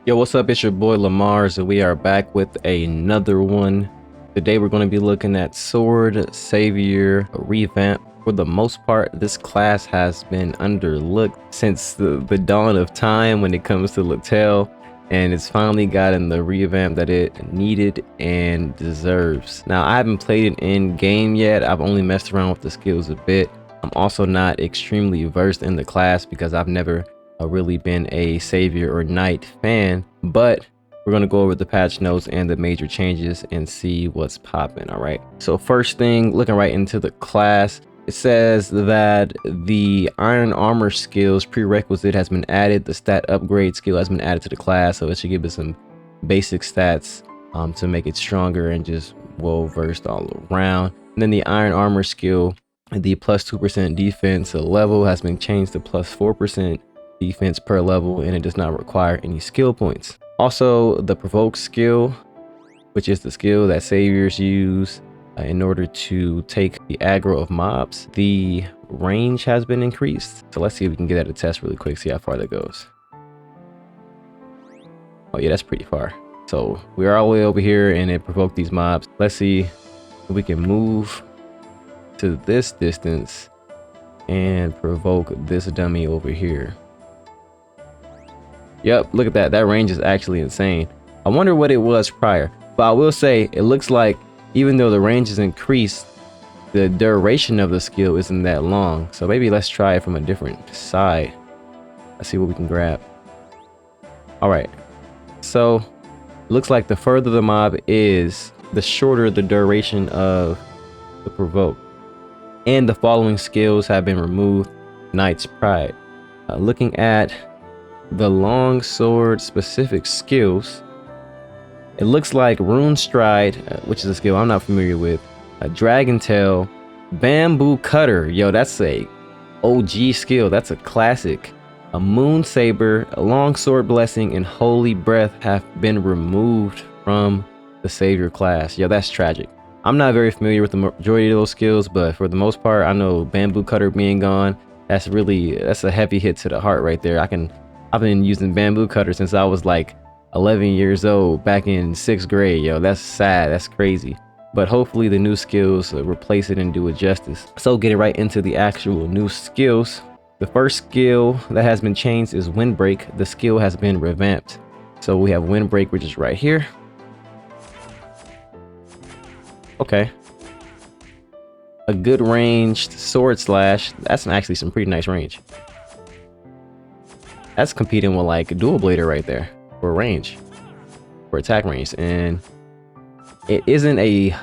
Yo, what's up? It's your boy lemarss, and we are back with another one. Today we're going to be looking at Sword Savior Revamp. For the most part, this class has been underlooked since the dawn of time when it comes to LaTale, and it's finally gotten the revamp that it needed and deserves. Now, I haven't played it in game yet. I've only messed around with the skills a bit. I'm also not extremely versed in the class because I've never really been a savior or knight fan, but we're going to go over the patch notes and the major changes and see what's popping. All right, so first thing, looking right into the class, it says that the iron armor skills prerequisite has been added. The stat upgrade skill has been added to the class, so it should give us some basic stats to make it stronger and just well versed all around. And then the iron armor skill, the plus 2% defense level has been changed to plus 4% defense per level, and it does not require any skill points. Also, the provoke skill, which is the skill that saviors use in order to take the aggro of mobs, the range has been increased. So let's see if we can get at a test really quick, see how far that goes. Oh yeah, that's pretty far. So we're all the way over here and it provoked these mobs. Let's see if we can move to this distance and provoke this dummy over here. Yep, look at that. That range is actually insane. I wonder what it was prior, but I will say it looks like even though the range is increased, the duration of the skill isn't that long. So maybe let's try it from a different side. Let's see what we can grab. All right, so it looks like the further the mob is, the shorter the duration of the provoke. And the following skills have been removed. Knight's Pride. Looking at the long sword specific skills, it looks like Rune Stride, which is a skill I'm not familiar with, a Dragon Tail, Bamboo Cutter, yo, that's a OG skill, that's a classic. A Moon Saber, a Long Sword Blessing, and Holy Breath have been removed from the Savior class. Yo, that's tragic. I'm not very familiar with the majority of those skills, but for the most part, I know Bamboo Cutter being gone, that's a heavy hit to the heart right there. I've been using Bamboo Cutter since I was like 11 years old, back in 6th grade. Yo, that's sad, that's crazy. But hopefully the new skills replace it and do it justice. So getting right into the actual new skills. The first skill that has been changed is Windbreak. The skill has been revamped. So we have Windbreak, which is right here. Okay. A good ranged sword slash. That's actually some pretty nice range. That's competing with like a dual blader right there for range, for attack range. And it isn't a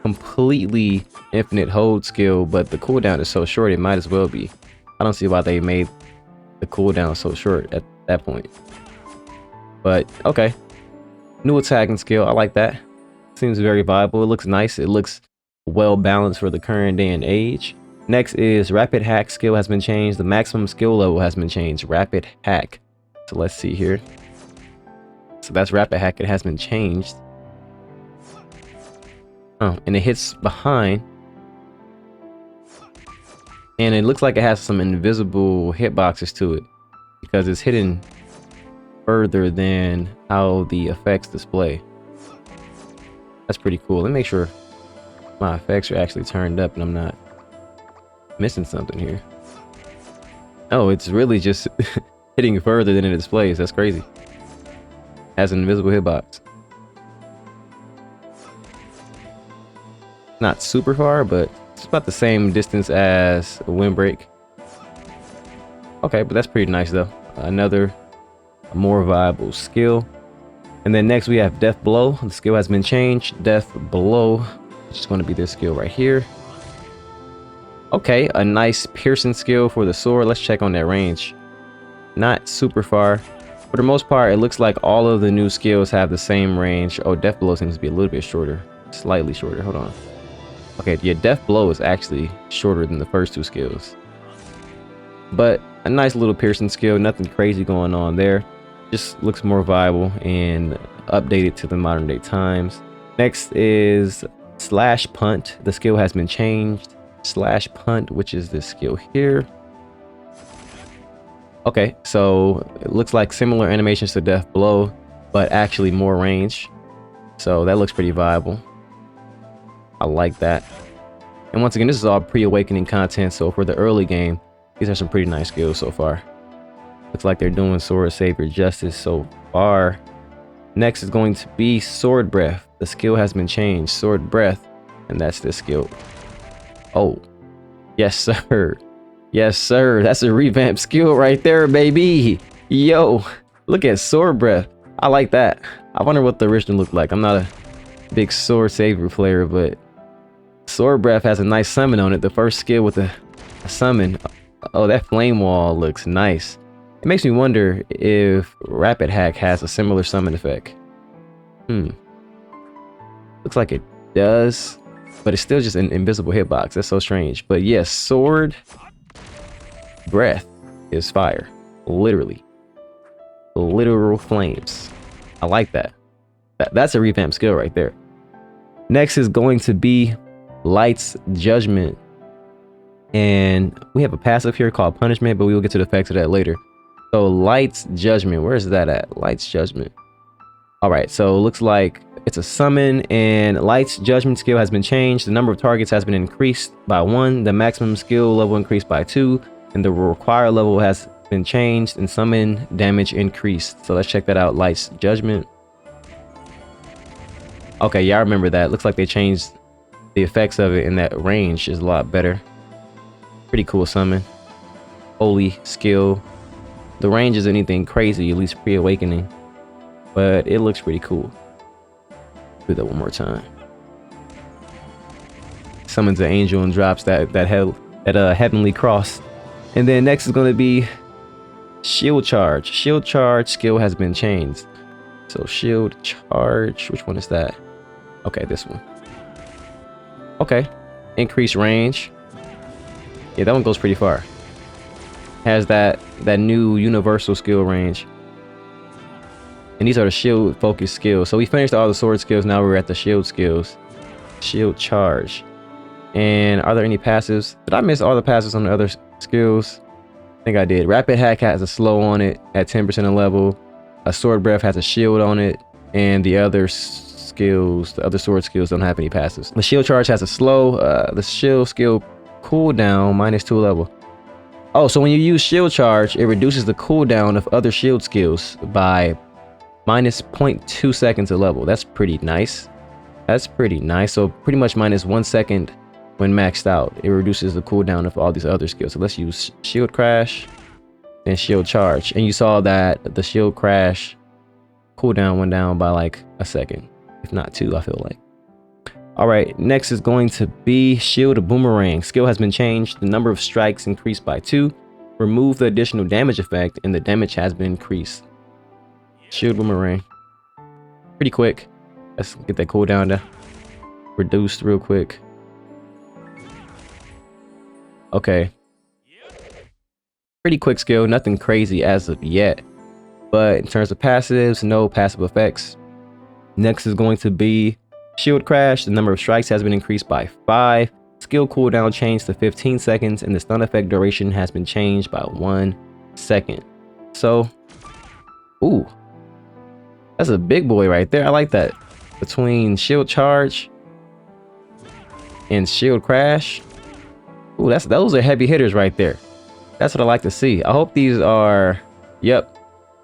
completely infinite hold skill, but the cooldown is so short, it might as well be. I don't see why they made the cooldown so short at that point. But okay, new attacking skill, I like that. Seems very viable. It looks nice. It looks well balanced for the current day and age. Next is Rapid Hack skill has been changed. The maximum skill level has been changed. Rapid Hack. So let's see here. So that's Rapid Hack. It has been changed. Oh, and it hits behind. And it looks like it has some invisible hitboxes to it because it's hidden further than how the effects display. That's pretty cool. Let me make sure my effects are actually turned up and I'm not missing something here. Oh, it's really just hitting further than it displays. That's crazy. Has an invisible hitbox. Not super far, but it's about the same distance as a Windbreak. Okay, but that's pretty nice though. Another more viable skill. And then next we have Death Blow. The skill has been changed. Death Blow, which is going to be this skill right here. Okay, a nice piercing skill for the sword. Let's check on that range. Not super far. For the most part, it looks like all of the new skills have the same range. Oh, Death Blow seems to be a little bit shorter. Slightly shorter. Hold on. Okay, yeah, Death Blow is actually shorter than the first two skills. But a nice little piercing skill. Nothing crazy going on there. Just looks more viable and updated to the modern day times. Next is Slash Punt. The skill has been changed. Slash Punt, which is this skill here. Okay, so it looks like similar animations to Death Blow, but actually more range. So that looks pretty viable. I like that. And once again, this is all pre-awakening content, so for the early game, these are some pretty nice skills so far. Looks like they're doing Sword Savior justice so far. Next is going to be Sword Breath. The skill has been changed. Sword Breath, and that's this skill. Oh, yes sir. Yes sir, that's a revamp skill right there, baby. Yo, look at Sword Breath. I like that. I wonder what the original looked like. I'm not a big Sword Savior player, but Sword Breath has a nice summon on it. The first skill with a summon. Oh, that flame wall looks nice. It makes me wonder if Rapid Hack has a similar summon effect. Looks like it does, but it's still just an invisible hitbox. That's so strange. But yes, Sword Breath is fire. Literally. Literal flames. I like that. That's a revamp skill right there. Next is going to be Light's Judgment. And we have a passive here called Punishment, but we will get to the effects of that later. So Light's Judgment, where is that at? Light's Judgment. All right, so it looks like it's a summon, and Light's Judgment skill has been changed. The number of targets has been increased by 1. The maximum skill level increased by 2, and the required level has been changed, and summon damage increased. So let's check that out. Light's Judgment. Okay, yeah, I remember that. Looks like they changed the effects of it, and that range is a lot better. Pretty cool summon. Holy skill. The range isn't anything crazy, at least pre-awakening, but it looks pretty cool. Do that one more time. Summons an angel and drops that heavenly cross. And then next is going to be Shield Charge. Shield Charge skill has been changed. So Shield Charge, which one is that? Okay, this one. Okay, increased range. Yeah, that one goes pretty far. Has that new universal skill range. And these are the shield focused skills. So we finished all the sword skills. Now we're at the shield skills. Shield Charge. And are there any passives? Did I miss all the passives on the other skills? I think I did. Rapid Hack has a slow on it at 10% of level. A Sword Breath has a shield on it. And the other skills, the other sword skills don't have any passives. The Shield Charge has a slow. The shield skill cooldown -2 level. Oh, so when you use Shield Charge, it reduces the cooldown of other shield skills by -0.2 seconds a level. That's pretty nice. That's pretty nice. So pretty much -1 second when maxed out. It reduces the cooldown of all these other skills. So let's use Shield Crash and Shield Charge. And you saw that the Shield Crash cooldown went down by like a second, if not 2, I feel like. All right, next is going to be Shield Boomerang. Skill has been changed. The number of strikes increased by 2. Remove the additional damage effect, and the damage has been increased. Shield Boomerang. Pretty quick. Let's get that cooldown to reduced real quick. Okay. Pretty quick skill, nothing crazy as of yet. But in terms of passives, no passive effects. Next is going to be Shield Crash. The number of strikes has been increased by 5. Skill cooldown changed to 15 seconds, and the stun effect duration has been changed by 1 second. So, ooh, that's a big boy right there. I like that. Between Shield Charge and Shield Crash, ooh, those are heavy hitters right there. That's what I like to see. I hope these are, yep,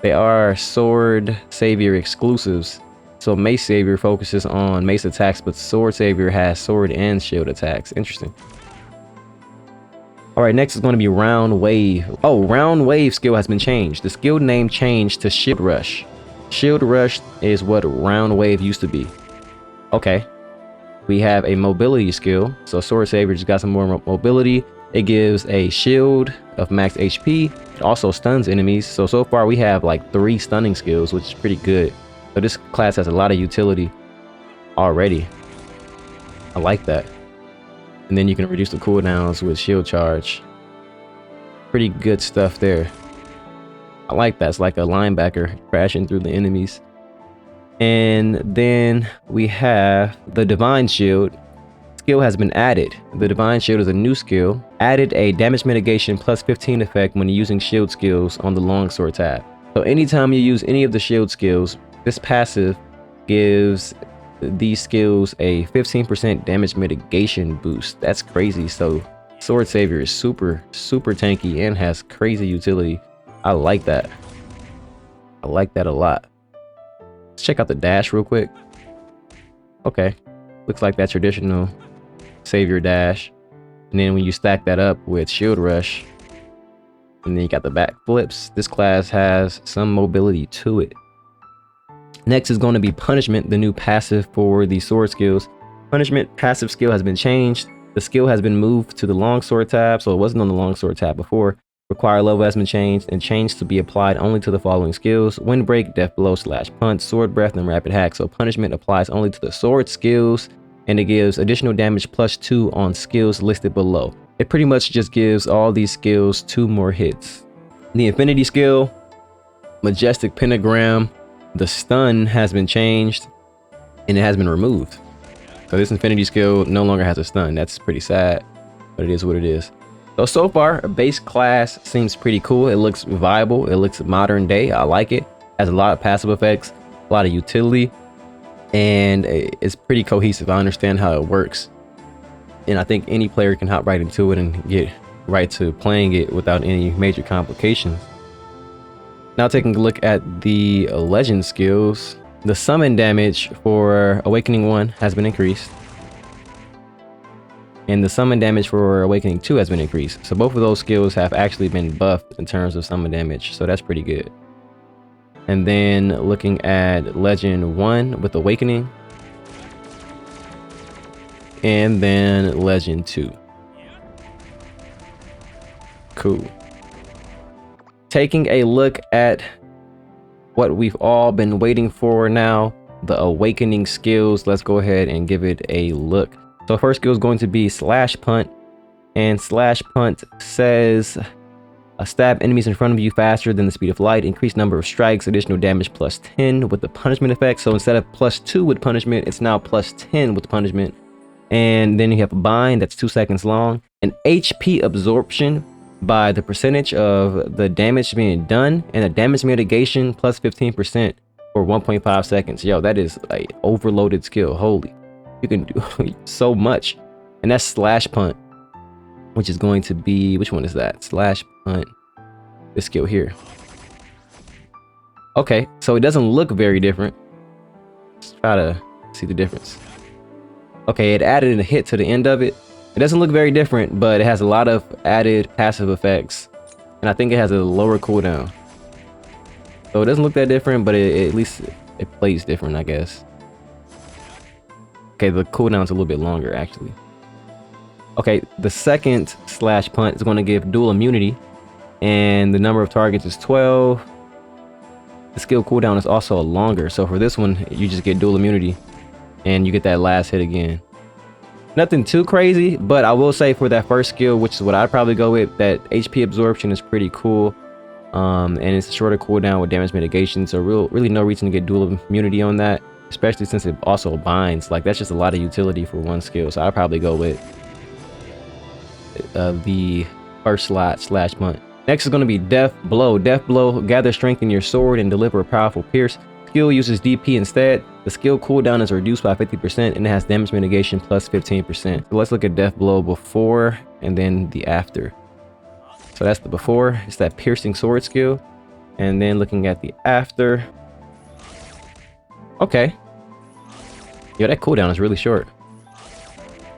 they are Sword Savior exclusives. So Mace Savior focuses on mace attacks, but Sword Savior has sword and shield attacks. Interesting. All right, next is going to be Round Wave. Oh, Round Wave skill has been changed. The skill name changed to Shield Rush. Shield Rush is what Round Wave used to be. Okay. We have a mobility skill. So Sword Savior just got some more mobility. It gives a shield of max HP. It also stuns enemies. So far we have like 3 stunning skills, which is pretty good. So this class has a lot of utility already. I like that. And then you can reduce the cooldowns with Shield Charge. Pretty good stuff there. I like that. It's like a linebacker crashing through the enemies. And then we have the Divine Shield. skill has been added. The Divine Shield is a new skill. Added a damage mitigation plus 15 effect when using shield skills on the longsword tab. So anytime you use any of the shield skills, this passive gives these skills a 15% damage mitigation boost. That's crazy. So Sword Savior is super tanky and has crazy utility. I like that. I like that a lot. Let's check out the dash real quick. Okay, looks like that traditional Savior dash. And then when you stack that up with Shield Rush, and then you got the back flips, this class has some mobility to it. Next is going to be Punishment, the new passive for the sword skills. Punishment passive skill has been changed. The skill has been moved to the longsword tab, so it wasn't on the longsword tab before. Require level has been changed and changed to be applied only to the following skills: Windbreak, Death Blow / Punch, Sword Breath, and Rapid Hack. So Punishment applies only to the sword skills, and it gives additional damage +2 on skills listed below. It pretty much just gives all these skills 2 more hits. The Infinity skill, Majestic Pentagram, the stun has been changed and it has been removed. So this Infinity skill no longer has a stun. That's pretty sad, but it is what it is. So far, a base class seems pretty cool. It looks viable. It looks modern day. I like it. Has a lot of passive effects, a lot of utility, and it's pretty cohesive. I understand how it works. And I think any player can hop right into it and get right to playing it without any major complications. Now taking a look at the legend skills, the summon damage for Awakening 1 has been increased. And the summon damage for Awakening 2 has been increased. So both of those skills have actually been buffed in terms of summon damage. So that's pretty good. And then looking at Legend 1 with Awakening. And then Legend 2. Cool. Taking a look at what we've all been waiting for now, the Awakening skills. Let's go ahead and give it a look. So first skill is going to be Slash Punt, and Slash Punt says stab enemies in front of you faster than the speed of light, increase number of strikes, additional damage +10 with the punishment effect. So instead of +2 with punishment, it's now +10 with punishment. And then you have a bind that's 2 seconds long, an HP absorption by the percentage of the damage being done, and a damage mitigation +15% for 1.5 seconds. Yo, that is a overloaded skill. Holy, you can do so much. And that's Slash Punt, which is going to be, which one is that? Slash Punt, this skill here. Okay, so it doesn't look very different. Let's try to see the difference. Okay, it added a hit to the end of it. It doesn't look very different, but it has a lot of added passive effects, and I think it has a lower cooldown. So it doesn't look that different, but at least it plays different, I guess. Okay, the cooldown's a little bit longer, actually. Okay, the second Slash Punt is going to give dual immunity, and the number of targets is 12. The skill cooldown is also longer, so for this one, you just get dual immunity, and you get that last hit again. Nothing too crazy, but I will say for that first skill, which is what I'd probably go with, that HP absorption is pretty cool. And it's a shorter cooldown with damage mitigation, so really no reason to get dual immunity on that, especially since it also binds. Like, that's just a lot of utility for one skill, so I'd probably go with the first slot, Slash Punt. Next is going to be Death Blow. Death Blow, gather strength in your sword and deliver a powerful pierce. Skill uses DP instead. The skill cooldown is reduced by 50% and it has damage mitigation +15%. So let's look at Death Blow before and then the after. So that's the before, it's that piercing sword skill. And then looking at the after. Okay. Yo, that cooldown is really short.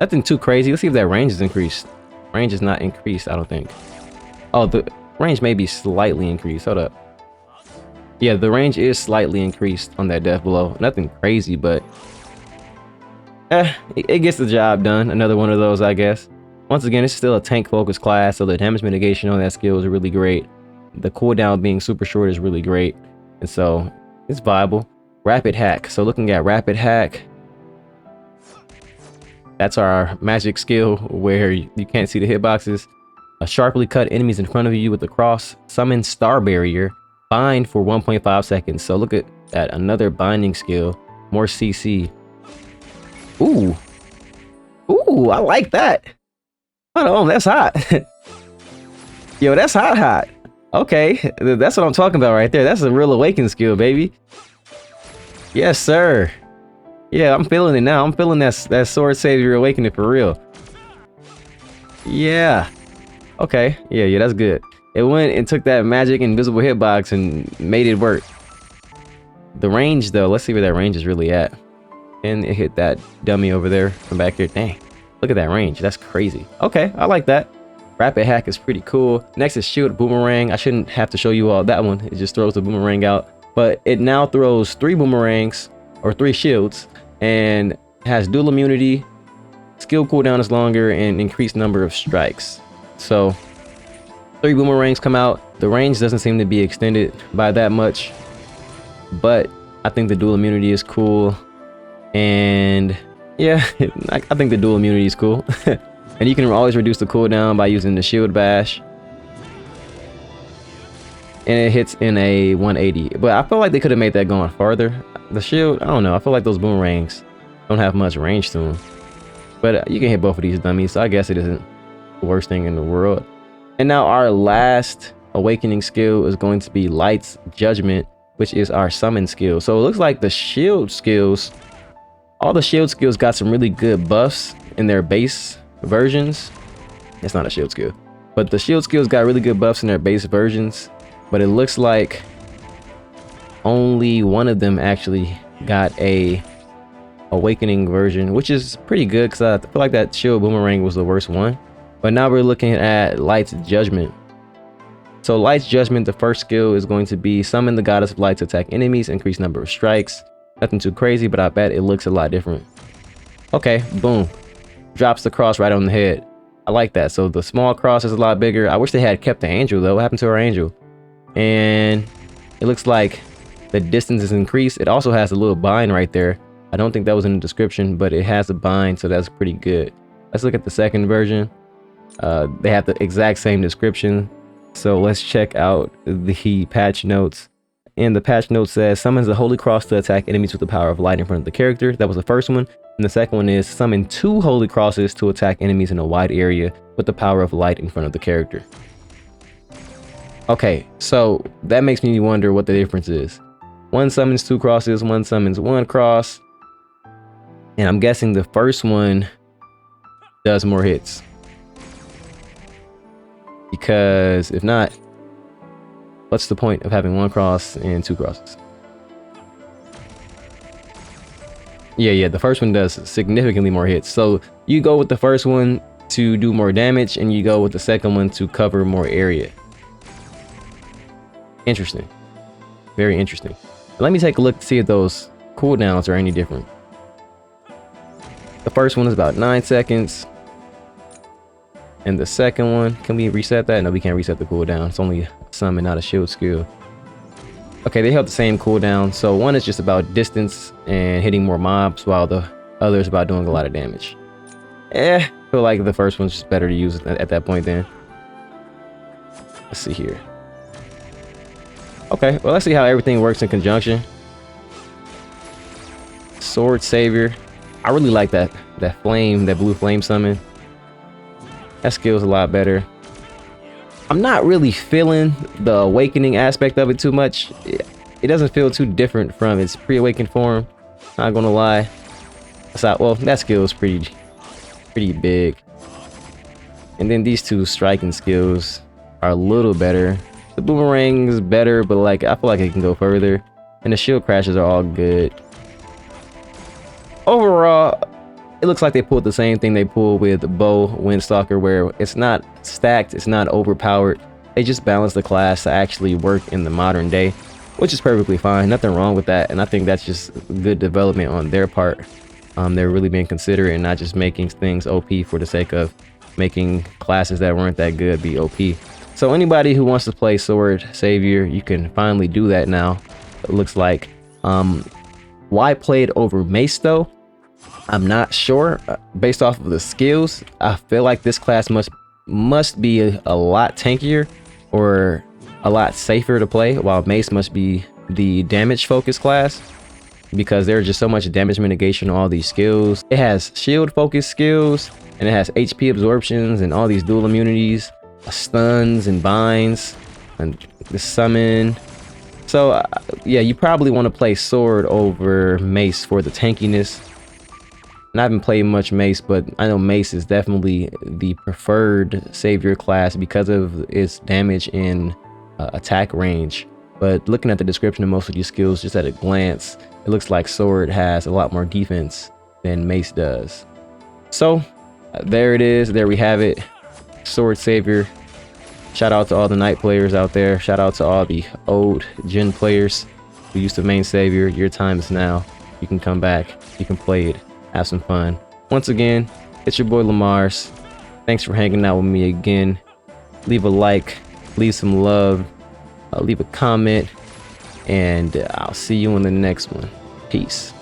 Nothing too crazy. Let's see if that range is increased. Range is not increased, I don't think. Oh, the range may be slightly increased. Hold up. Yeah, the range is slightly increased on that Death Blow. Nothing crazy, but it gets the job done. Another one of those, I guess. Once again, it's still a tank focused class, so the damage mitigation on that skill is really great. The cooldown being super short is really great, and so it's viable. Rapid Hack. So looking at Rapid Hack, that's our magic skill where you can't see the hitboxes. Sharply cut enemies in front of you with the cross. Summon Star Barrier. Bind for 1.5 seconds. So look at that, another binding skill. More CC. Ooh. Ooh, I like that. Hold on, that's hot. Yo, that's hot. Okay, that's what I'm talking about right there. That's a real awakening skill, baby. Yes, sir. Yeah, I'm feeling it now. I'm feeling that sword savior awakening for real. Yeah. Okay. Yeah, that's good. It went and took that magic invisible hitbox and made it work. The range though, let's see where that range is really at. And it hit that dummy over there from back here. Dang. Look at that range. That's crazy. Okay, I like that. Rapid hack is pretty cool. Next is shield boomerang. I shouldn't have to show you all that one. It just throws the boomerang out. But it now throws 3 boomerangs or 3 shields and has dual immunity, skill cooldown is longer, and increased number of strikes. So 3 boomerangs come out. The range doesn't seem to be extended by that much, but I think the dual immunity is cool. And yeah, I think the dual immunity is cool. And you can always reduce the cooldown by using the shield bash. And it hits in a 180. But I feel like they could have made that going farther. The shield, I don't know. I feel like those boomerangs don't have much range to them. But you can hit both of these dummies, so I guess it isn't the worst thing in the world. And now our last awakening skill is going to be Light's Judgment, which is our summon skill. So it looks like the shield skills, all the shield skills got some really good buffs in their base versions. It's not a shield skill, but the shield skills got really good buffs in their base versions. But it looks like only one of them actually got a awakening version, which is pretty good because I feel like that shield boomerang was the worst one. But now we're looking at Light's Judgment. So Light's Judgment, the first skill is going to be summon the goddess of light to attack enemies, increase number of strikes. Nothing too crazy, but I bet it looks a lot different. Okay, boom. Drops the cross right on the head. I like that. So the small cross is a lot bigger. I wish they had kept the angel though. What happened to our angel? And it looks like the distance is increased. It also has a little bind right there. I don't think that was in the description, but it has a bind, so that's pretty good. Let's look at the second version. They have the exact same description. So let's check out the patch notes. And the patch note says, summons the holy cross to attack enemies with the power of light in front of the character. That was the first one. And the second one is summon 2 holy crosses to attack enemies in a wide area with the power of light in front of the character. Okay, so that makes me wonder what the difference is. One summons 2 crosses, one summons 1 cross. And I'm guessing the first one does more hits. Because if not, what's the point of having 1 cross and 2 crosses? Yeah, the first one does significantly more hits. So you go with the first one to do more damage, and you go with the second one to cover more area. Interesting. Very interesting. Let me take a look to see if those cooldowns are any different. The first one is about 9 seconds. And the second one, can we reset that? No, we can't reset the cooldown. It's only a summon, not a shield skill. Okay, they have the same cooldown. So one is just about distance and hitting more mobs, while the other is about doing a lot of damage. I feel like the first one's just better to use at that point then. Let's see here. Okay, well, let's see how everything works in conjunction. Sword Savior. I really like that flame, that blue flame summon. That skill's a lot better. I'm not really feeling the awakening aspect of it too much. It doesn't feel too different from its pre-awakened form. Not gonna lie. Well, that skill is pretty big. And then these 2 striking skills are a little better. The boomerang is better, but like I feel like it can go further. And the shield crashes are all good. Overall, it looks like they pulled the same thing they pulled with Bow Windstalker, where it's not stacked, it's not overpowered. They just balance the class to actually work in the modern day, which is perfectly fine. Nothing wrong with that, and I think that's just good development on their part. They're really being considerate and not just making things OP for the sake of making classes that weren't that good be OP. So anybody who wants to play Sword Savior, you can finally do that now. It looks like. Why play it over Mace though? I'm not sure. Based off of the skills, I feel like this class must be a lot tankier or a lot safer to play, while Mace must be the damage focused class, because there's just so much damage mitigation on all these skills. It has shield focused skills, and it has HP absorptions and all these dual immunities, stuns and binds, and the summon. So yeah, you probably want to play sword over mace for the tankiness. And I haven't played much mace, but I know mace is definitely the preferred savior class because of its damage in attack range. But looking at the description of most of these skills just at a glance, it looks like sword has a lot more defense than mace does. So there it is, there we have it, sword savior. Shout out to all the knight players out there, shout out to all the old gen players who used to main savior. Your time is now. You can come back, you can play it, have some fun. Once again, it's your boy lemarss. Thanks for hanging out with me again. Leave a like, leave some love, leave a comment, and I'll see you in the next one. Peace.